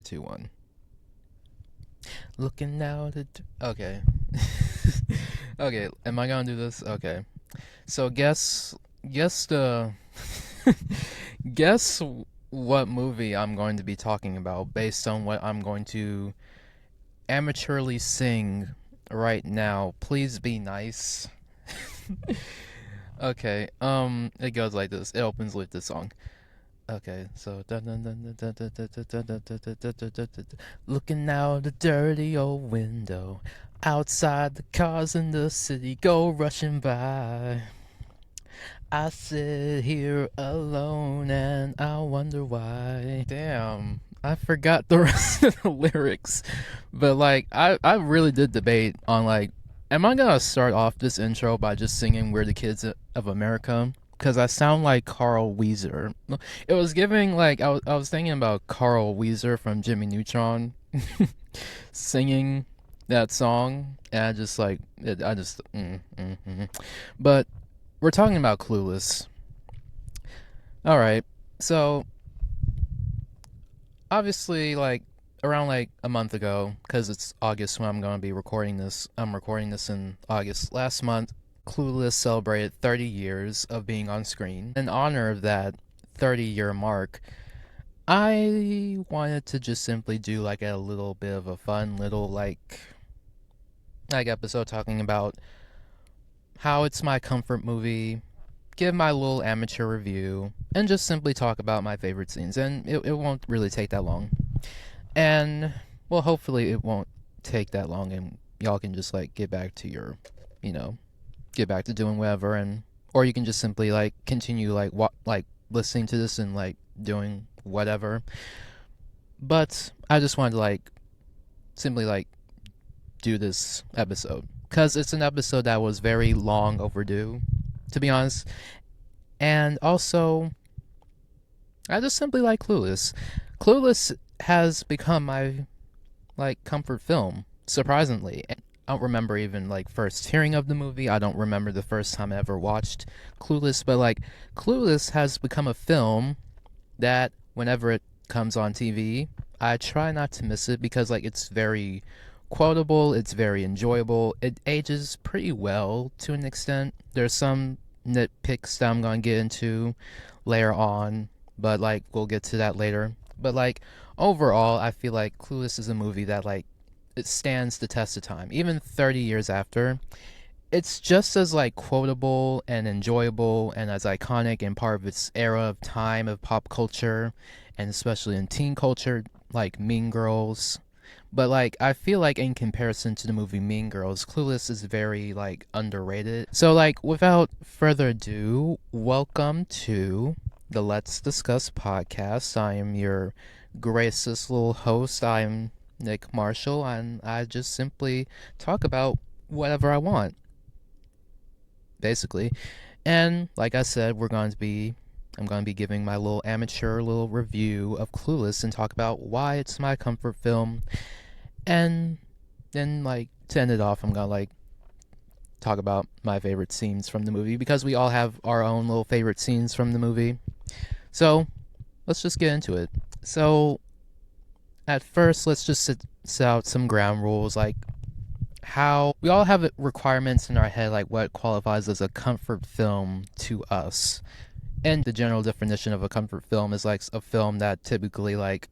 2, 1. Looking out at. Okay. Okay, am I gonna do this? Okay. So guess the guess what movie I'm going to be talking about based on what I'm going to amateurly sing right now. Please be nice. Okay, it goes like this. It opens with this song. Okay, so looking out the dirty old window, outside the cars in the city go rushing by. I sit here alone and I wonder why. Damn, I forgot the rest of the lyrics. But like I really did debate on like am I gonna start off this intro by just singing We're the Kids of America? Because I sound like Carl Weezer. It was giving like I was thinking about Carl Weezer from Jimmy Neutron singing that song, and I just like it, I just but we're talking about Clueless. All right. So, obviously like around like a month ago cuz it's August when I'm going to be recording this. I'm recording this in August. Last month, Clueless celebrated 30 years of being on screen. In honor of that 30-year mark, I wanted to just simply do like a little bit of a fun little like episode talking about how it's my comfort movie, give my little amateur review, and just simply talk about my favorite scenes. And it won't really take that long. And, well, hopefully it won't take that long and y'all can just, like, get back to your, you know, get back to doing whatever. And, or you can just simply, like, continue, like, listening to this and, like, doing whatever. But I just wanted to, like, simply, like, do this episode. Because it's an episode that was very long overdue, to be honest. And also, I just simply like Clueless. Clueless has become my like comfort film, surprisingly. I don't remember even like first hearing of the movie. I don't remember the first time I ever watched Clueless, but like Clueless has become a film that whenever it comes on TV, I try not to miss it because like it's very quotable, it's very enjoyable. It ages pretty well to an extent. There's some nitpicks that I'm going to get into later on, but like we'll get to that later. But like overall, I feel like Clueless is a movie that like it stands the test of time. Even 30 years after, it's just as like quotable and enjoyable and as iconic and part of its era of time of pop culture and especially in teen culture like Mean Girls. But like I feel like in comparison to the movie Mean Girls, Clueless is very like underrated. So like without further ado, welcome to the Let's Discuss podcast. I am your gracious little host. I'm Nick Marshall and I just simply talk about whatever I want basically. And like I said, I'm going to be giving my little amateur little review of Clueless and talk about why it's my comfort film. And then like to end it off, I'm going to like talk about my favorite scenes from the movie because we all have our own little favorite scenes from the movie. So, let's just get into it. So, at first, let's just set out some ground rules like how we all have requirements in our head like what qualifies as a comfort film to us. And the general definition of a comfort film is like a film that typically like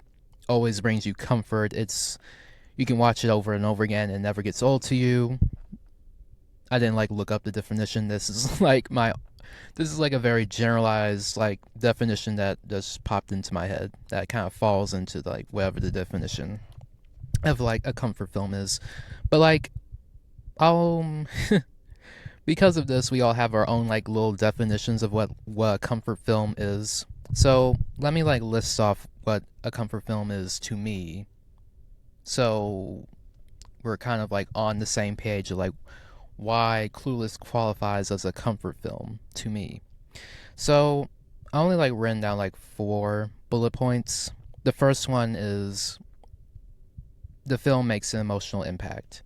always brings you comfort. It's you can watch it over and over again and it never gets old to you. I didn't like look up the definition. This is like a very generalized like definition that just popped into my head that kind of falls into like whatever the definition of like a comfort film is. But like um because of this we all have our own like little definitions of what a comfort film is. So let me like list off what a comfort film is to me. So we're kind of like on the same page of like why Clueless qualifies as a comfort film to me. So I only like written down like 4 bullet points. The first one is the film makes an emotional impact.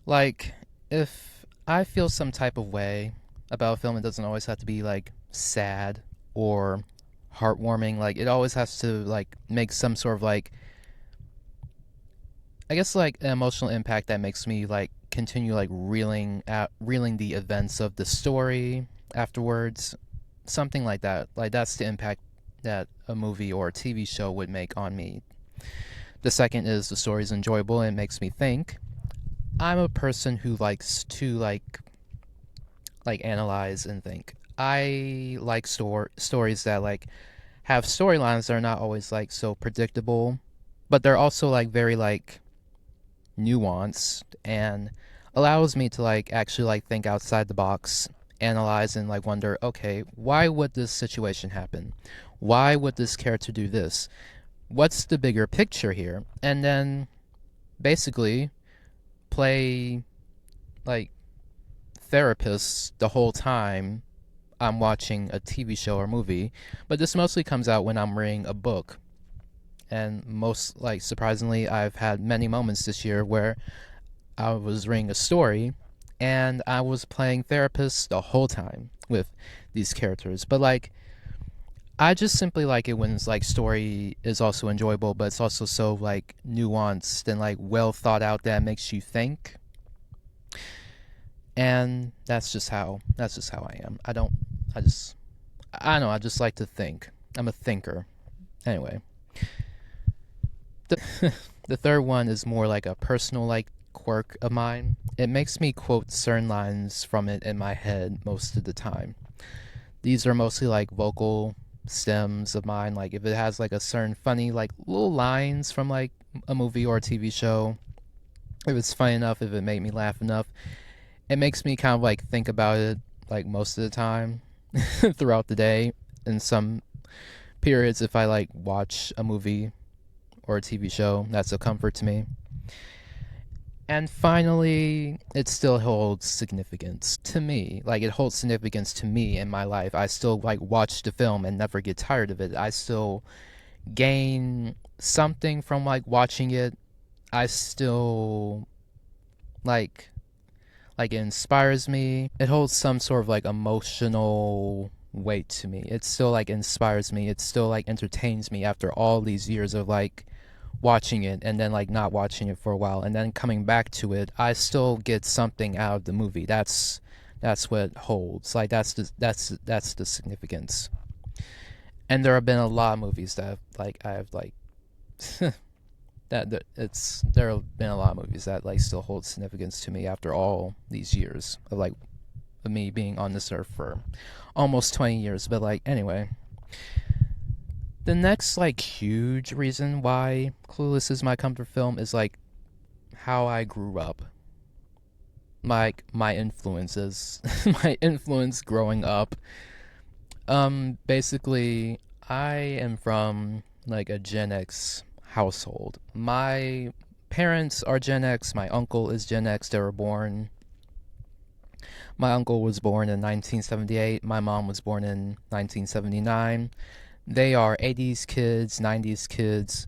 Like if I feel some type of way about a film, it doesn't always have to be like sad or heartwarming. Like it always has to like make some sort of like, I guess like an emotional impact that makes me like continue like reeling the events of the story afterwards. Something like that. Like that's the impact that a movie or a TV show would make on me. The second is the story is enjoyable and it makes me think. I'm a person who likes to like analyze and think. I like stories that like have storylines that are not always like so predictable, but they're also like very like nuanced and allows me to like actually like think outside the box, analyze and like wonder, okay, why would this situation happen? Why would this character do this? What's the bigger picture here? And then basically play like therapist the whole time I'm watching a TV show or movie, but this mostly comes out when I'm reading a book. And most like surprisingly, I've had many moments this year where I was reading a story and I was playing therapist the whole time with these characters. But like I just simply like it when it's like story is also enjoyable, but it's also so like nuanced and like well thought out that it makes you think. And that's just how I am. I don't know, I just like to think. I'm a thinker. Anyway, the the third one is more like a personal like quirk of mine. It makes me quote certain lines from it in my head most of the time. These are mostly like vocal stems of mine. Like if it has like a certain funny like little lines from like a movie or a TV show, if it's funny enough, if it made me laugh enough, it makes me kind of like think about it like most of the time throughout the day. In some periods, if I like watch a movie or a TV show, that's a comfort to me. And finally, it still holds significance to me. Like it holds significance to me in my life. I still like watch the film and never get tired of it. I still gain something from like watching it. I still like it inspires me. It holds some sort of like emotional weight to me. It still like inspires me. It still like entertains me after all these years of like watching it and then like not watching it for a while and then coming back to it. I still get something out of the movie. That's what it holds. Like that's the significance. And there have been a lot of movies that I've like that it's there have been a lot of movies that like still hold significance to me after all these years of like of me being on this earth for almost 20 years. But like anyway, the next like huge reason why Clueless is my comfort film is like how I grew up. Like my influences, my influence growing up. Basically, I am from like a Gen X household. My parents are Gen X. My uncle is Gen X. They were born. My uncle was born in 1978. My mom was born in 1979. They are 80s kids, 90s kids,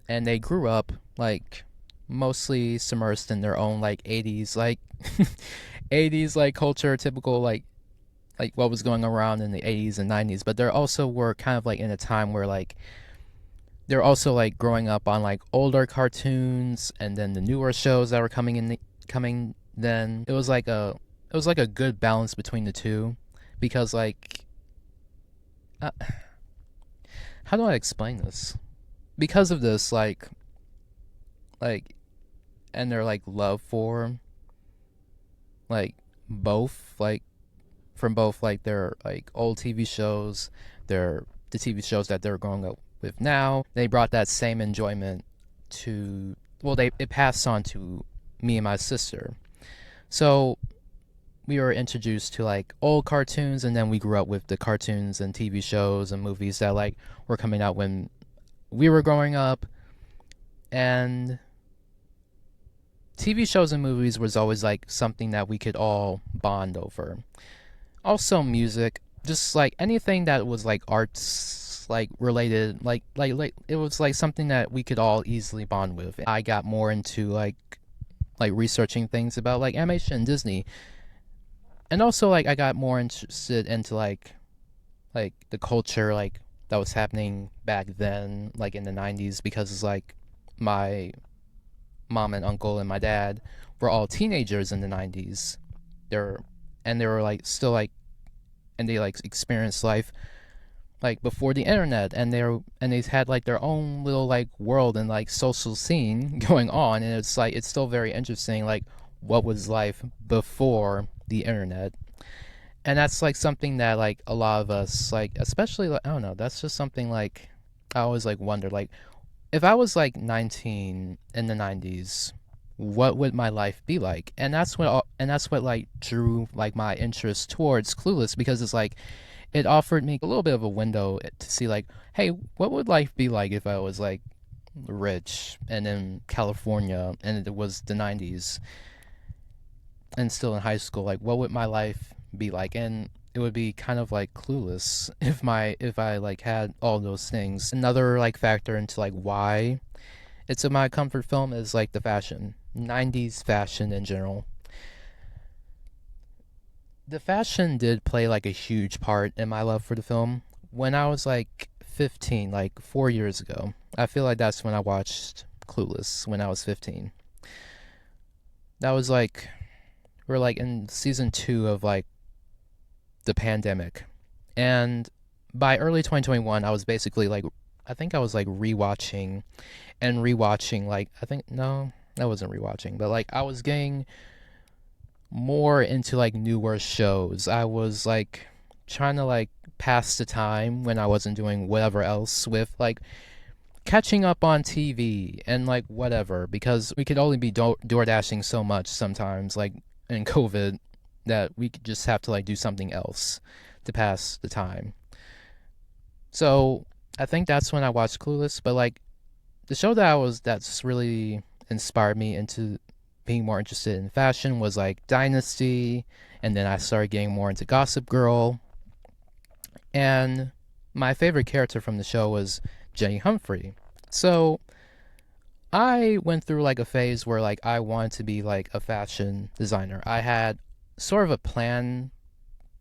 and they grew up like mostly submersed in their own like 80s like 80s like culture, typical like what was going around in the 80s and 90s, but they also were kind of like in a time where like they're also like growing up on like older cartoons and then the newer shows that were coming then. It was like a good balance between the two because like uh, how do I explain this? Because of this like and their like love for like both like from both like their like old TV shows, the TV shows that they're growing up with now. They brought that same enjoyment to they it passed on to me and my sister. So we were introduced to like old cartoons and then we grew up with the cartoons and TV shows and movies that like were coming out when we were growing up. And TV shows and movies was always like something that we could all bond over. Also music, just like anything that was like arts like related, like it was like something that we could all easily bond with. I got more into like researching things about like animation and Disney. And also like I got more interested into like the culture, like that was happening back then, like in the 90s, because it's like my mom and uncle and my dad were all teenagers in the 90s. They're and they were like still like and they like experienced life like before the internet, and they had like their own little like world and like social scene going on, and it's like it's still very interesting like what was life before the internet. And that's like something that like a lot of us like, especially like, I don't know, that's just something like I always like wonder like if I was like 19 in the 90s, what would my life be like? And that's what like drew like my interest towards Clueless, because it's like it offered me a little bit of a window to see like, hey, what would life be like if I was like rich and in California and it was the 90s and still in high school? Like, what would my life be like? And it would be kind of like Clueless if I like had all those things. Another like factor into like why it's my comfort film is like the fashion, 90s fashion in general. The fashion did play like a huge part in my love for the film. When I was like 15, like 4 years ago, I feel like that's when I watched Clueless, when I was 15. That was like, we're like in season 2 of like the pandemic. And by early 2021, I was basically like, I think I was like rewatching and rewatching, like, I think, no, that wasn't rewatching, but like I was getting more into like newer shows. I was like trying to like pass the time when I wasn't doing whatever else with like catching up on TV and like whatever, because we could only be door dashing so much sometimes, like in COVID, that we could just have to like do something else to pass the time. So I think that's when I watched Clueless. But like the show that's really inspired me into being more interested in fashion was like Dynasty, and then I started getting more into Gossip Girl. And my favorite character from the show was Jenny Humphrey. So I went through like a phase where like I wanted to be like a fashion designer. I had sort of a plan,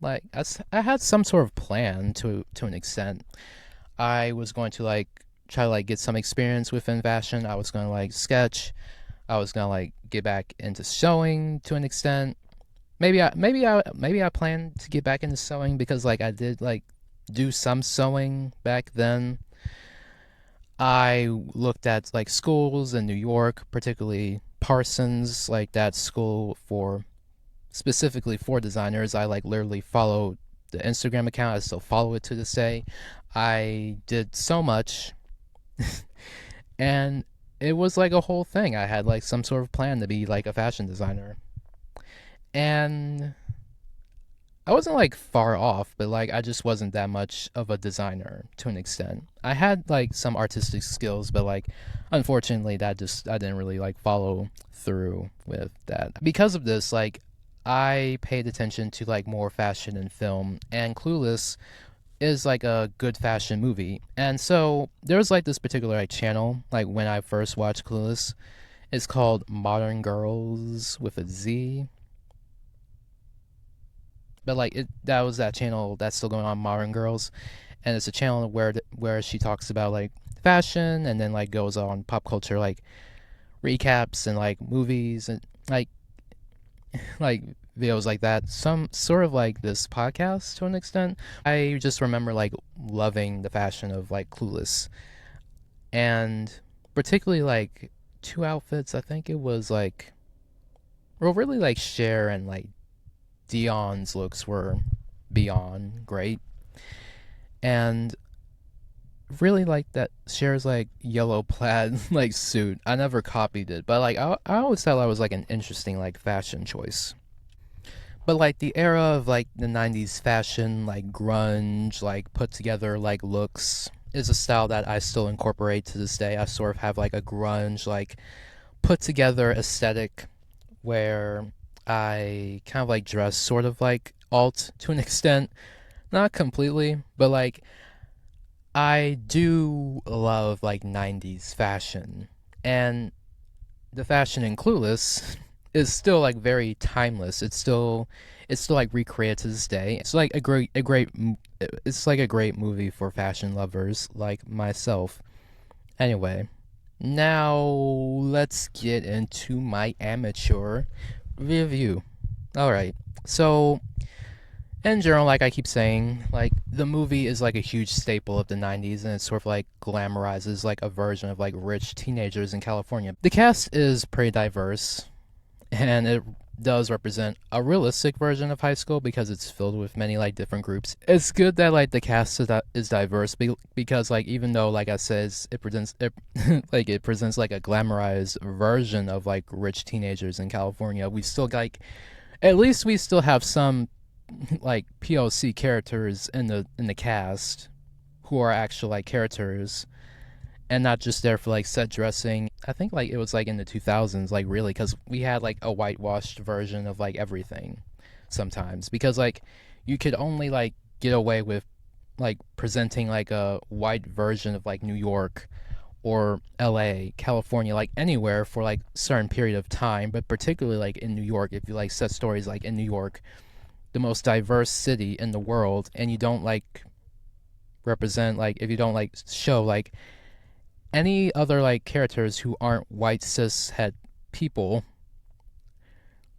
like I had some sort of plan to an extent. I was going to like try to like get some experience within fashion. I was going to like sketch. I was going to like get back into sewing to an extent. Maybe I planned to get back into sewing because like I did like do some sewing back then. I looked at like schools in New York, particularly Parsons, like that school for specifically for designers. I like literally followed the Instagram account. I still follow it to this day. I did so much, and it was like a whole thing. I had like some sort of plan to be like a fashion designer, and I wasn't like far off, but like I just wasn't that much of a designer to an extent. I had like some artistic skills, but like unfortunately that just I didn't really like follow through with that. Because of this, like I paid attention to like more fashion and film, and Clueless is like a good fashion movie. And so there's like this particular like channel, like when I first watched Clueless, it's called Modern Girls with a Z. But like that was that channel that's still going on, Modern Girls, and it's a channel where she talks about like fashion and then like goes on pop culture like recaps and like movies and like videos like that. Some sort of like this podcast to an extent. I just remember like loving the fashion of like Clueless, and particularly like two outfits. I think it was like, well, really like Cher and like Dion's looks were beyond great, and really like that Cher's like yellow plaid like suit. I never copied it, but like I always thought that was like an interesting like fashion choice. But like the era of like the 90s fashion, like grunge, like put together like looks is a style that I still incorporate to this day. I sort of have like a grunge, like put together aesthetic where I kind of like dress sort of like alt to an extent. Not completely, but like I do love like 90s fashion. And the fashion in Clueless is still like very timeless. It's still like recreated to this day. It's like it's like a great movie for fashion lovers like myself. Anyway, now let's get into my amateur review. All right. So, in general, like I keep saying, like the movie is like a huge staple of the 90s, and it sort of like glamorizes like a version of like rich teenagers in California. The cast is pretty diverse, and it does represent a realistic version of high school because it's filled with many like different groups. It's good that like the cast is diverse because like even though like I says it presents it like it presents like a glamorized version of like rich teenagers in California, we still like at least we still have some like POC characters in the cast who are actual like characters and not just there for like set dressing. I think like it was like in the 2000s, like really, because we had like a whitewashed version of like everything sometimes because like you could only like get away with like presenting like a white version of like New York or LA, California, like anywhere for like certain period of time, but particularly like in New York, if you like set stories like in New York, the most diverse city in the world, and you don't like represent like if you don't like show like any other like characters who aren't white cis het people,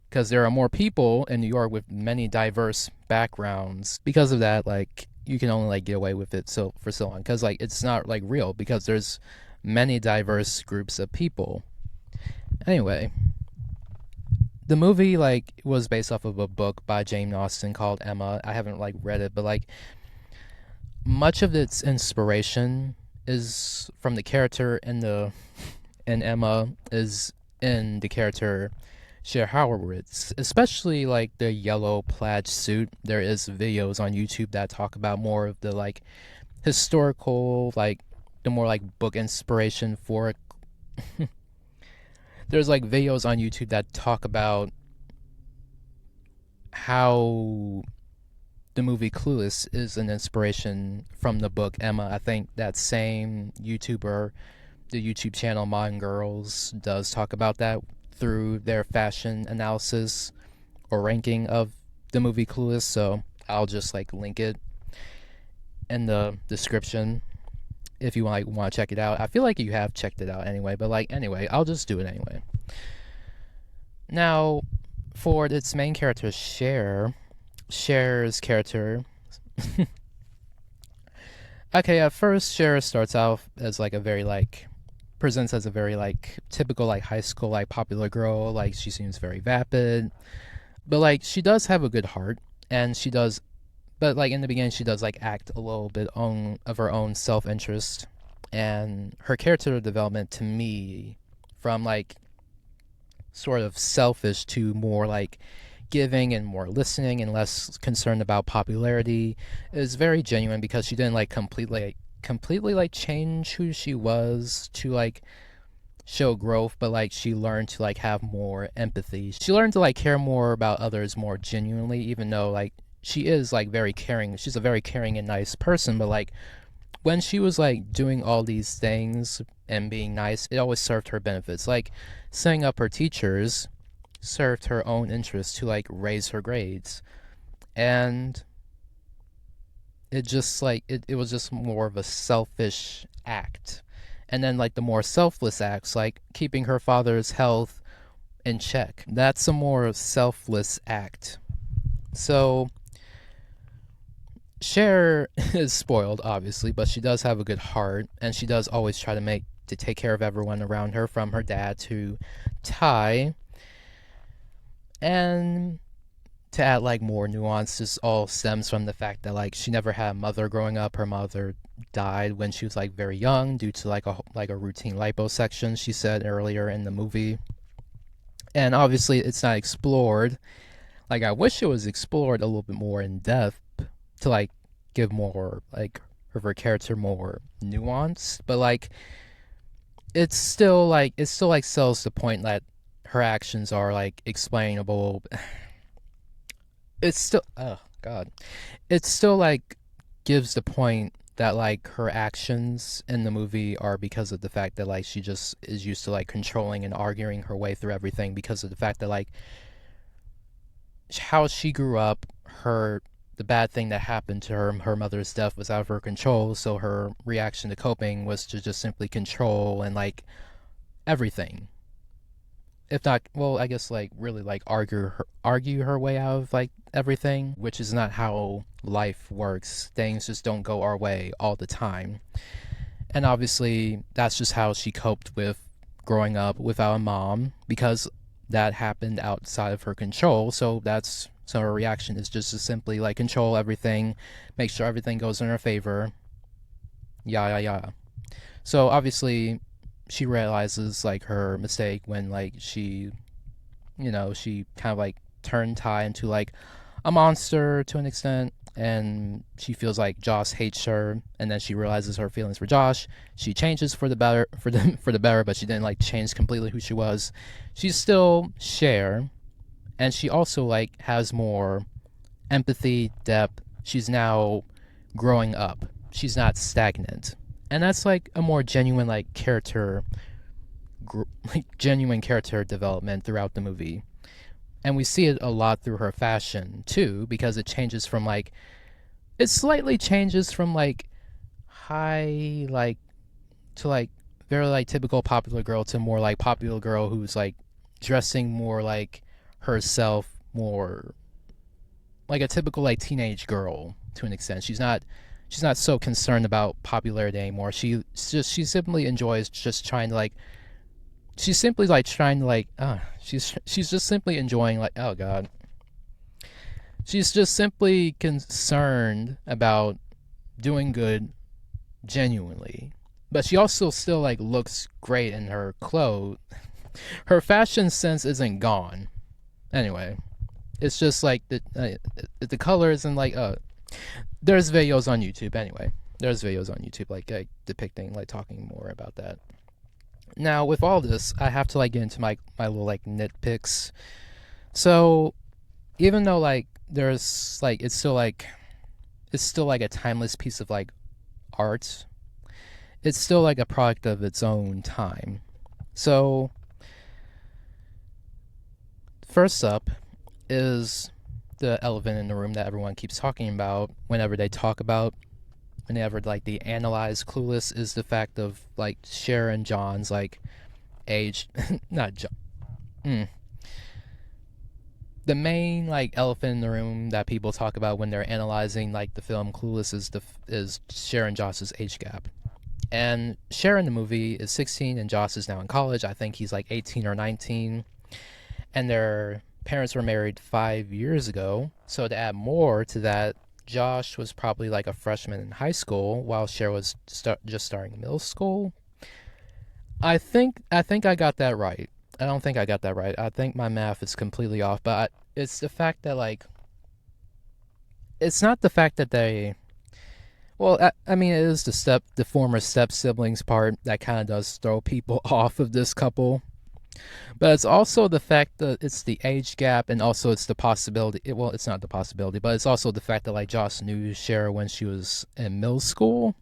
because there are more people in New York with many diverse backgrounds. Because of that, like you can only like get away with it so for so long because like it's not like real because there's many diverse groups of people. Anyway, the movie like was based off of a book by Jane Austen called Emma. I haven't like read it, but like much of its inspiration is from the character in Emma is in the character Cher Horowitz, especially like the yellow plaid suit. There is videos on YouTube that talk about more of the like historical, like the more like book inspiration for it. There's like videos on YouTube that talk about how the movie Clueless is an inspiration from the book Emma. I think that same YouTuber, the YouTube channel Modern Girls, does talk about that through their fashion analysis or ranking of the movie Clueless. So I'll just like link it in the description if you want to check it out. I feel like you have checked it out anyway, but like anyway, I'll just do it anyway. Now, for its main character, Cher's character. Okay, at first, Cher starts out as like a very like presents as a very like typical like high school like popular girl. Like she seems very vapid, but like she does have a good heart, and she does. But like in the beginning, she does like act a little bit on of her own self interest, and her character development to me, from like sort of selfish to more like giving and more listening and less concerned about popularity, is very genuine because she didn't like completely like change who she was to like show growth, but like she learned to like have more empathy. She learned to like care more about others more genuinely, even though like she is like very caring. She's a very caring and nice person, but like when she was like doing all these things and being nice, it always served her benefits. Like setting up her teachers served her own interest to like raise her grades. And it just like it was just more of a selfish act. And then like the more selfless acts, like keeping her father's health in check, that's a more selfless act. So Cher is spoiled, obviously, but she does have a good heart, and she does always try to take care of everyone around her, from her dad to Ty. And to add like more nuance, this all stems from the fact that like she never had a mother growing up. Her mother died when she was like very young due to like a routine liposuction, she said earlier in the movie. And obviously it's not explored. Like I wish it was explored a little bit more in depth to like give more like her character more nuance, but like it still like sells the point that her actions are like explainable. It's still, oh god, it still like gives the point that like her actions in the movie are because of the fact that like she just is used to like controlling and arguing her way through everything because of the fact that like how she grew up, her the bad thing that happened to her mother's death was out of her control, so her reaction to coping was to just simply control and like everything. If not, well, I guess like really like argue her way out of like everything, which is not how life works. Things just don't go our way all the time. And obviously, that's just how she coped with growing up without a mom because that happened outside of her control. So her reaction is just to simply like control everything, make sure everything goes in her favor. Yeah, yeah, yeah. So obviously, she realizes like her mistake when like she kind of like turned Ty into like a monster to an extent, and she feels like Josh hates her, and then she realizes her feelings for Josh. She changes for the better for the better, but she didn't like change completely who she was. She's still Cher, and she also like has more empathy, depth. She's now growing up. She's not stagnant, and that's like a more genuine like like genuine character development throughout the movie. And we see it a lot through her fashion too, because it slightly changes from like high like to like very like typical popular girl to more like popular girl who's like dressing more like herself, more like a typical like teenage girl to an extent. She's not so concerned about popularity anymore. She simply enjoys just trying to like she's simply like trying to like she's just simply enjoying like oh god. She's just simply concerned about doing good genuinely. But she also still like looks great in her clothes. Her fashion sense isn't gone. Anyway, it's just like the colors and like there's videos on YouTube anyway. There's videos on YouTube like depicting like talking more about that. Now with all this, I have to like get into my little like nitpicks. So even though like there's like it's still like a timeless piece of like art, it's still like a product of its own time. So first up is the elephant in the room that everyone keeps talking about whenever like they analyze Clueless is the fact of like Cher and John's like age. Not John. The main like elephant in the room that people talk about when they're analyzing like the film Clueless is Cher and Josh's age gap. And Cher in the movie is 16 and Josh is now in college. I think he's like 18 or 19. And their parents were married 5 years ago. So to add more to that, Josh was probably like a freshman in high school while Cher was just starting middle school. I think I got that right. I don't think I got that right. I think my math is completely off, but it's the fact that like it's not the fact that they well, I mean, it is the former step siblings part that kind of does throw people off of this couple. But it's also the fact that it's the age gap, and also it's the possibility. Well, it's not the possibility, but it's also the fact that like Joss knew Cher when she was in middle school.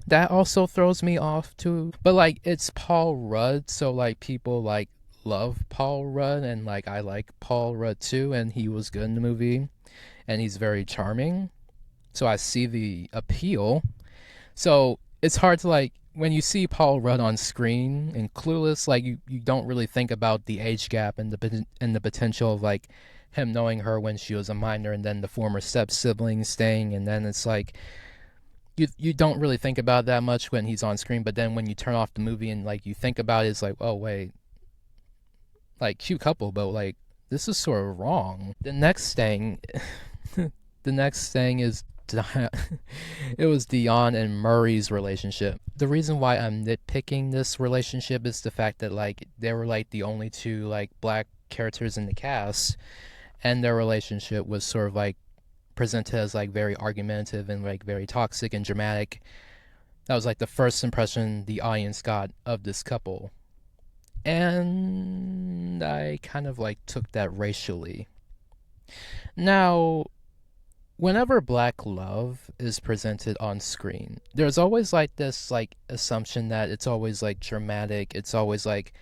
That also throws me off too. But like it's Paul Rudd, so like people like love Paul Rudd, and like I like Paul Rudd too, and he was good in the movie, and he's very charming. So I see the appeal. So it's hard to like when you see Paul Rudd on screen in Clueless, like you don't really think about the age gap and the potential of like him knowing her when she was a minor, and then the former step siblings staying, and then it's like you don't really think about that much when he's on screen, but then when you turn off the movie and like you think about it, it's like oh wait, like cute couple, but like this is sort of wrong. The next thing, the next thing is it was Dion and Murray's relationship. The reason why I'm nitpicking this relationship is the fact that like they were like the only two like black characters in the cast, and their relationship was sort of like presented as like very argumentative and like very toxic and dramatic. That was like the first impression the audience got of this couple. And I kind of like took that racially. Now, Whenever black love is presented on screen, there's always like this like assumption that it's always like dramatic, it's always like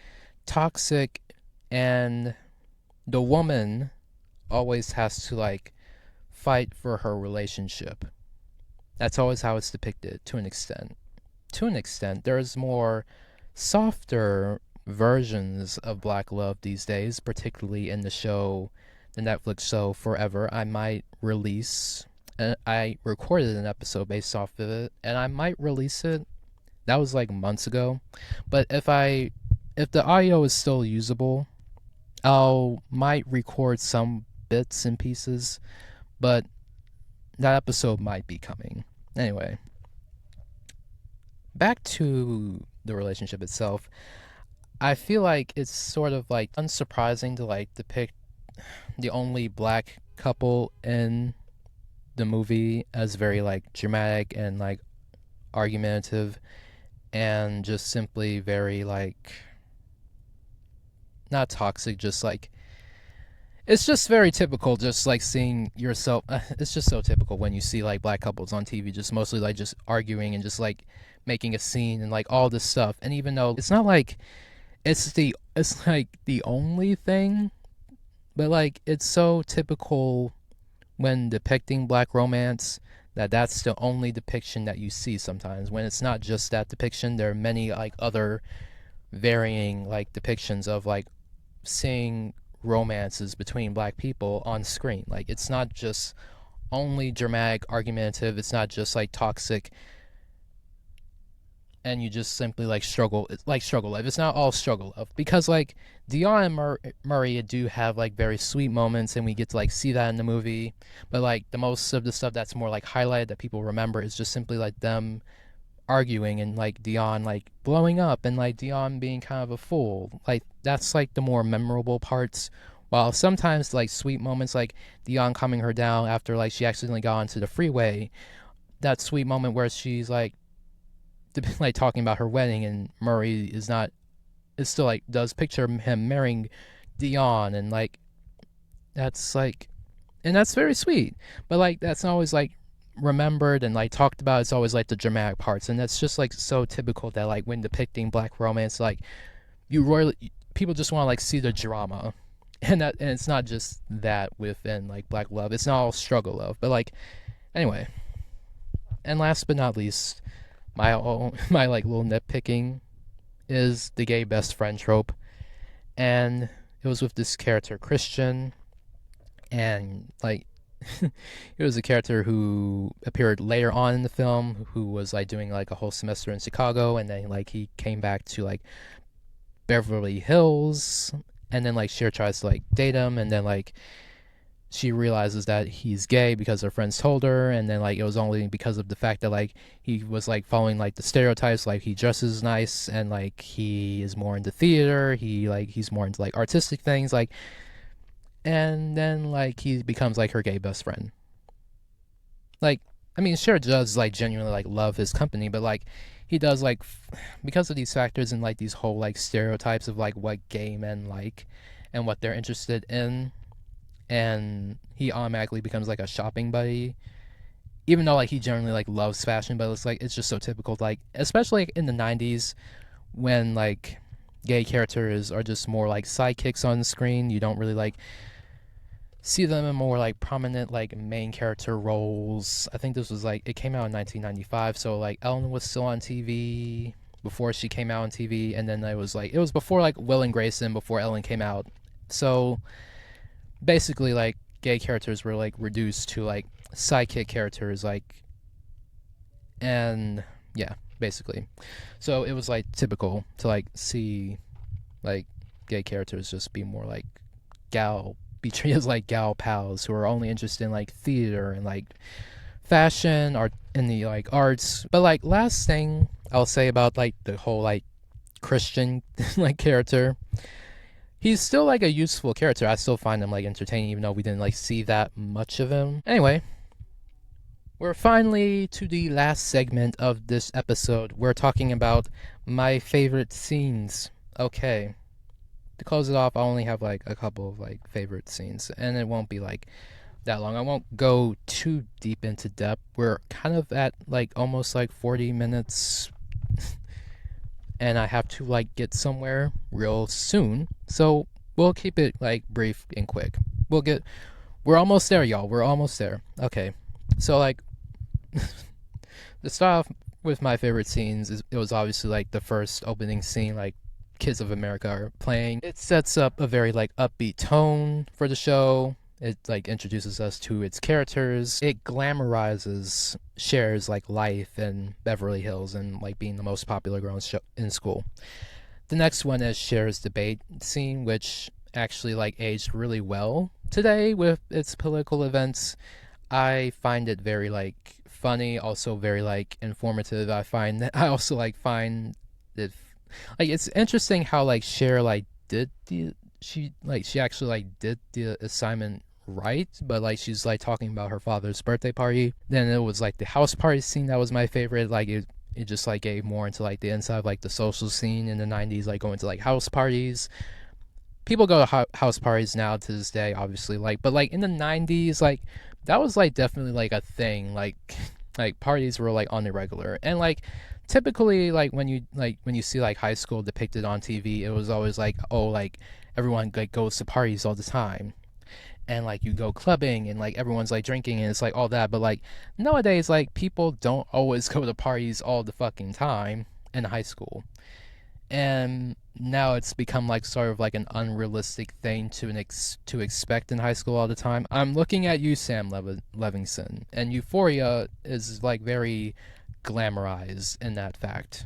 toxic, and the woman always has to like fight for her relationship. That's always how it's depicted to an extent. To an extent, there's more softer versions of black love these days, particularly in the Netflix show Forever. I recorded an episode based off of it, and I might release it. That was like months ago. But if the audio is still usable, I'll might record some bits and pieces, but that episode might be coming. Anyway, back to the relationship itself. I feel like it's sort of like unsurprising to like depict the only black couple in the movie as very like dramatic and like argumentative and just simply very like not toxic, just like it's just very typical, just like seeing yourself. It's just so typical when you see like black couples on TV, just mostly like just arguing and just like making a scene and like all this stuff. And even though it's not like it's like the only thing, but like it's so typical when depicting black romance that that's the only depiction that you see sometimes. When it's not just that depiction, there are many like other varying like depictions of like seeing romances between black people on screen. Like it's not just only dramatic, argumentative. It's not just like toxic, and you just simply like struggle. It's like struggle life. It's not all struggle love because like Dion and Murray do have like very sweet moments, and we get to like see that in the movie. But like the most of the stuff that's more like highlighted that people remember is just simply like them arguing and like Dion like blowing up and like Dion being kind of a fool. Like that's like the more memorable parts. While sometimes like sweet moments like Dion calming her down after like she accidentally got onto the freeway, that sweet moment where she's like like talking about her wedding and Murray is still like does picture him marrying Dion and like that's like and that's very sweet. But like that's not always like remembered and like talked about. It's always like the dramatic parts, and that's just like so typical that like when depicting black romance, like you royally people just want to like see the drama, and it's not just that within like black love. It's not all struggle love, but like anyway. And last but not least, my like little nitpicking is the gay best friend trope, and it was with this character Christian, and like it was a character who appeared later on in the film who was like doing like a whole semester in Chicago, and then like he came back to like Beverly Hills, and then like Cher tries to like date him, and then like she realizes that he's gay because her friends told her, and then like it was only because of the fact that like he was like following like the stereotypes, like he dresses nice and like he is more into theater, he's more into like artistic things, like and then like he becomes like her gay best friend. Like I mean, Cher does like genuinely like love his company, but like he does like because of these factors and like these whole like stereotypes of like what gay men like and what they're interested in, and he automatically becomes like a shopping buddy, even though like he generally like loves fashion. But it's like it's just so typical, like especially like, in the 90s when like gay characters are just more like sidekicks on the screen. You don't really like see them in more like prominent like main character roles. I think this was like it came out in 1995, so like Ellen was still on TV before she came out on TV, and then it was before like Will and Grayson, before Ellen came out. So basically like gay characters were like reduced to like sidekick characters, like, and yeah, basically. So it was like typical to like see like gay characters just be more like be treated as like gal pals who are only interested in like theater and like fashion, art, in the like arts. But like last thing I'll say about like the whole like Christian like character, he's still like a useful character. I still find him like entertaining, even though we didn't like see that much of him. Anyway, we're finally to the last segment of this episode. We're talking about my favorite scenes. Okay, to close it off, I only have like a couple of like favorite scenes, and it won't be like that long. I won't go too deep into depth. We're kind of at like almost like 40 minutes, and I have to like get somewhere real soon. So we'll keep it like brief and quick. We'll get we're almost there, y'all. We're almost there. Okay. So like to start off with my favorite scenes is it was obviously like the first opening scene, like Kids of America are playing. It sets up a very like upbeat tone for the show. It like introduces us to its characters. It glamorizes Cher's like life in Beverly Hills and like being the most popular girl in school. The next one is Cher's debate scene, which actually like aged really well today with its political events. I find it very like funny, also very like informative. I find that I also like find it like it's interesting how like Cher like did the she actually like did the assignment right, but like she's like talking about her father's birthday party. Then it was like the house party scene that was my favorite. Like it just like gave more into like the inside of like the social scene in the 90s, like going to like house parties. People go to house parties now to this day, obviously, like, but like in the 90s, like that was like definitely like a thing. Like like parties were like on the regular, and like typically like when you see like high school depicted on TV, it was always like, oh, like everyone like goes to parties all the time, and like you go clubbing and like everyone's like drinking and it's like all that. But like nowadays, like people don't always go to parties all the fucking time in high school, and now it's become like sort of like an unrealistic thing to expect in high school all the time. I'm looking at you, Sam Levinson, and Euphoria is like very glamorized in that fact.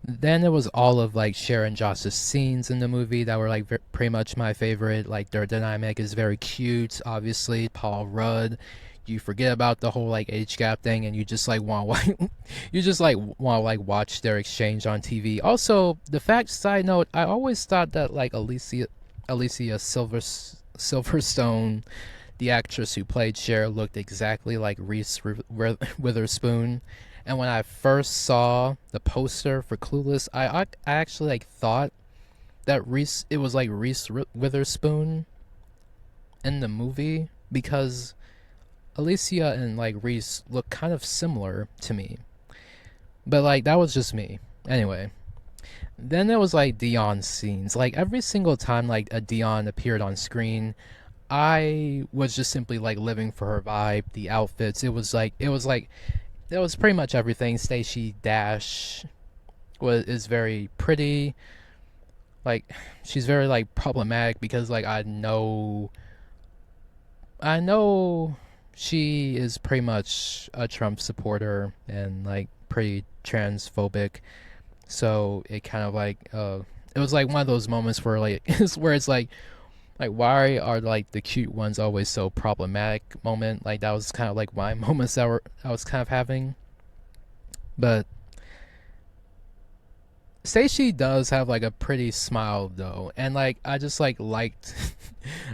Then it was all of like Cher and Josh's scenes in the movie that were like pretty much my favorite. Like their dynamic is very cute. Obviously, Paul Rudd. You forget about the whole like age gap thing, and you just like want to you just like want to like watch their exchange on TV. Also, the fact side note, I always thought that like Alicia Silverstone, the actress who played Cher, looked exactly like Reese Witherspoon. And when I first saw the poster for Clueless, I actually like thought that Reese it was like Reese Witherspoon in the movie because Alicia and like Reese look kind of similar to me. But like that was just me. Anyway, then there was like Dion scenes. Like every single time like a Dion appeared on screen, I was just simply like living for her vibe, the outfits. It was pretty much everything. Stacey Dash was is very pretty. Like she's very like problematic because like I know she is pretty much a Trump supporter and like pretty transphobic. So it kind of like it was like one of those moments where like where it's like why are like the cute ones always so problematic moment. Like that was kind of like my moments that were I was kind of having. But Stacey does have like a pretty smile though, and like I just like liked,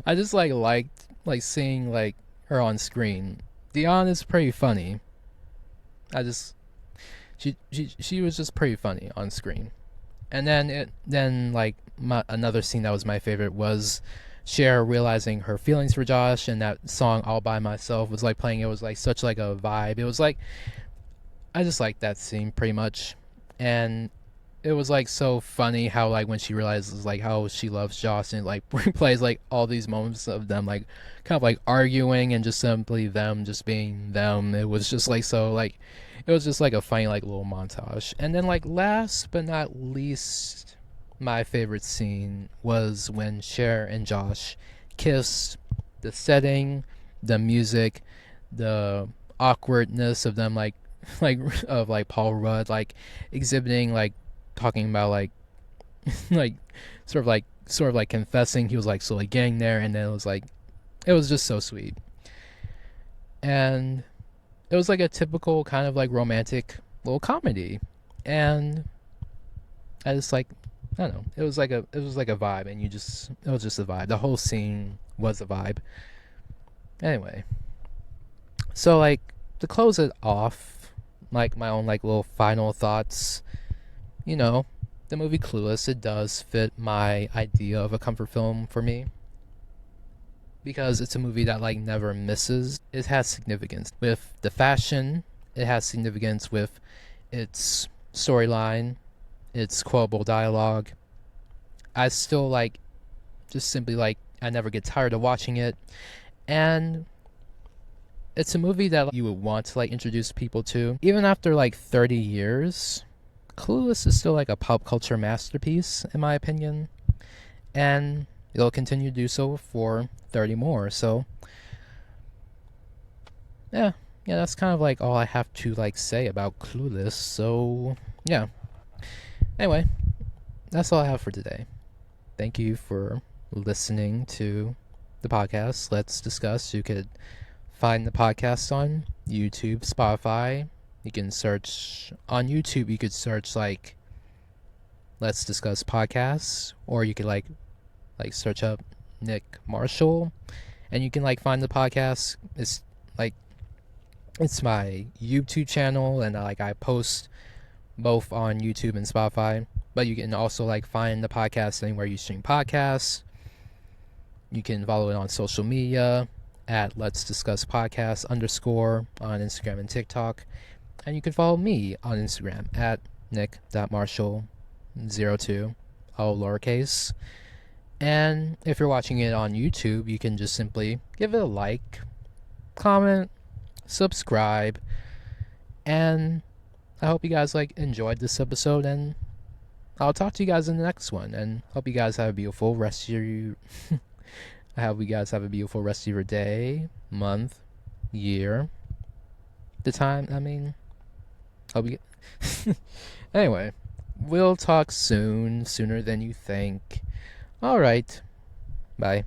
I just like liked like seeing like her on screen. Dion is pretty funny. I just she was just pretty funny on screen. And then like another scene that was my favorite was Cher realizing her feelings for Josh, and that song "All by Myself" was like playing. It was like such like a vibe. It was like I just liked that scene pretty much, and it was like so funny how like when she realizes like how she loves Josh and like replays like all these moments of them like kind of like arguing and just simply them just being them. It was just like so like it was just like a funny like little montage. And then like last but not least, my favorite scene was when Cher and Josh kissed. The setting, the music, the awkwardness of them like of like Paul Rudd like exhibiting like talking about like like sort of like confessing he was like slowly getting there, and then it was just so sweet. And it was like a typical kind of like romantic little comedy, and I just like I don't know, it was like a vibe, and it was just a vibe. The whole scene was a vibe. Anyway, so like to close it off, like my own like little final thoughts, you know, the movie Clueless, it does fit my idea of a comfort film for me. because it's a movie that like never misses. It has significance with the fashion. It has significance with its storyline, its quotable dialogue. I still like, just simply like, I never get tired of watching it. And it's a movie that you would want to like introduce people to. Even after like 30 years, Clueless is still like a pop culture masterpiece, in my opinion. And it'll continue to do so for 30 more. So, yeah. Yeah, that's kind of like all I have to like say about Clueless. So, yeah. Anyway, that's all I have for today. Thank you for listening to the podcast. Let's discuss. You could find the podcast on YouTube, Spotify. You can search on YouTube. You could search like "Let's Discuss Podcasts," or you could like search up Nick Marshall, and you can like find the podcast. It's like it's my YouTube channel, and I post both on YouTube and Spotify. But you can also like find the podcast anywhere you stream podcasts. You can follow it on social media at Let's Discuss Podcast _ on Instagram and TikTok. And you can follow me on Instagram at nick.marshall02, all lowercase. And if you're watching it on YouTube, you can just simply give it a like, comment, subscribe, and I hope you guys like enjoyed this episode, and I'll talk to you guys in the next one, and hope you guys have a beautiful rest of your I hope you guys have a beautiful rest of your day, month, year, the time. I mean, hope you anyway, we'll talk soon, sooner than you think. All right. Bye.